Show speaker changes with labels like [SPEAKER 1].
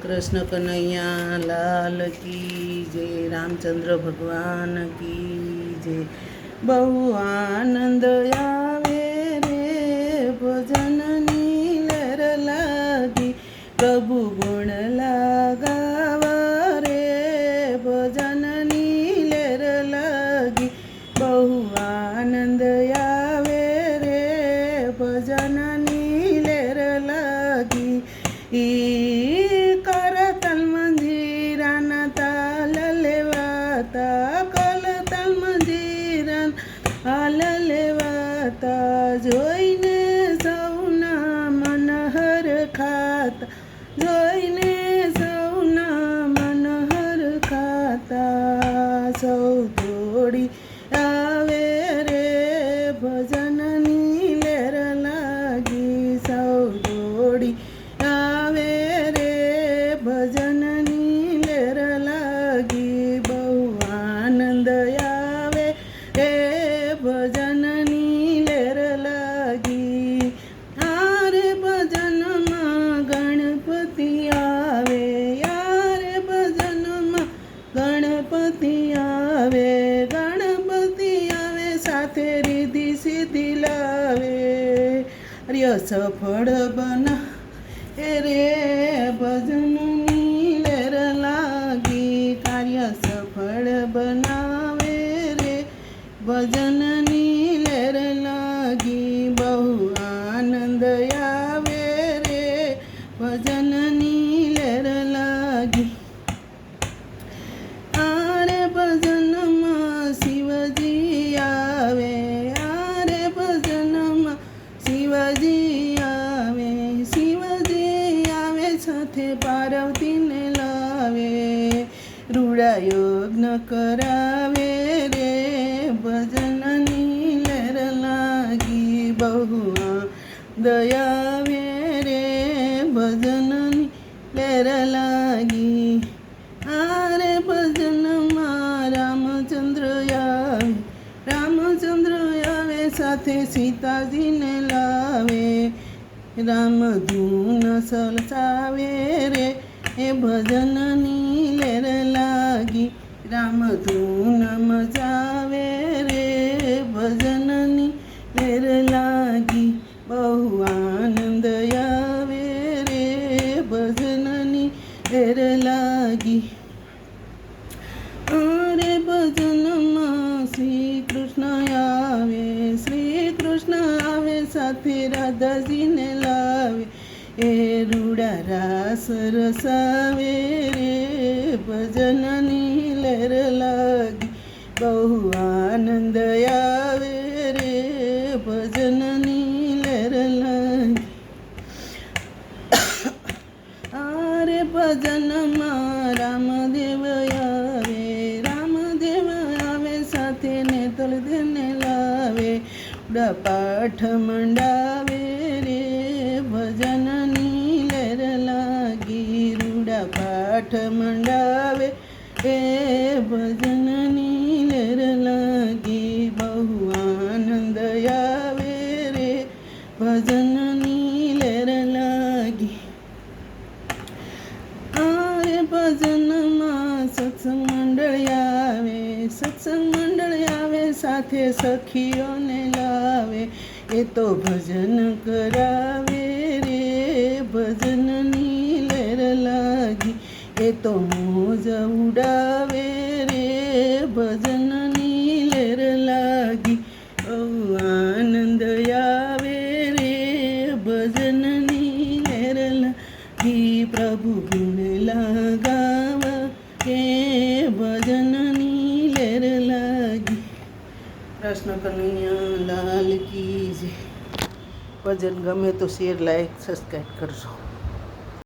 [SPEAKER 1] कृष्ण कन्हैया लाल की जय, रामचंद्र भगवान की जय। बहु आनंद आवे रे भजननी लहर लागी, प्रभु गुण लगावा रे भजननी लहर लागी। बहु आनंद आवे रे भजननी लहर लागी। करतल मंदिराना ताल लेवाता, करतल मंदिरान हाल लेवाता, જોઈને સૌના મન હર ખાતા, જોઈને સૌના મન હર ખાતા। સૌ દોડી આવે રે ભજનની લહેર લાગી, સૌ દોડી આવે રે ભજનની લહેર લાગી। બહુ આનંદ આવે રે ભજનની લહેર લાગી। યારે ભજનમાં ગણપતિ આવે, યારે ભજનમાં ગણપતિ આવે, ગણપતિ આવે સાથે રીધિ સિદ્ધિ લાવે। કાર્ય સફળ બના રે ભજનની લહેર લાગી, કાર્ય સફળ બનાવે રે ભજનની લહેર લાગી। બહુ આનંદ આવે રે ભજનની લહેર લાગી। આરે ભજનમાં શિવજી આવે, આરે ભજનમાં શિવજી આવે, શિવજી આવે સાથે પાર્વતીને લાવે। રૂડા યજ્ઞ કરાવે રે ભજનની લહેર લાગી। બહુ દયાવે રે ભજનની લહેર લાગી। આરે ભજનમાં રામચંદ્ર આવે, રામચંદ્ર આવે સાથે સીતાજીને લાવે। રામ ધૂન સલસાવે રે એ ભજનની લહેર લાગી, રામ ધૂન મજાવે રે ભજનની લહેર લાગી। બહુ આનંદ આવે રે ભજનની લહેર લાગી। અરે ભજનમાં શ્રી કૃષ્ણ આવે, શ્રી કૃષ્ણ આવે સાથે રાધાજીને લાવે। એ રૂડા રાસ રસાવે રે ભજનની લહેર લાગી। બહુ આનંદ આવે રે ભજનની લહેર લાગી। આરે ભજનમાં રામદેવ આવે, રામદેવ આવે સાથે નેતલ દેને લાવે। ઉડા પાઠ મંડાવે રે ભજનની લહેર લાગી, રૂડા પાઠ મંડાવે રે ભજનની લહેર લાગી। બહુ આનંદ આવે રે ભજનની લહેર લાગી। આરે ભજનમાં સત્સંગ મંડળ આવે, સત્સંગ મંડળ આવે સાથે સખીઓને લાવે। એ તો ભજન કરાવે રે ભજનની લહેર લાગી। એ તો મોજ ઉડાવે રે ભજનની લહેર લાગી। બહુ આનંદ આવે રે ભજનની લહેર લાગી। પ્રભુ ગુણ લગાવા રે ભજનની લહેર લાગી। કૃષ્ણ કનૈયા લાલ કી જય। ભજન ગમે તો શેર, લાઈક, સબસ્ક્રાઈબ કરજો।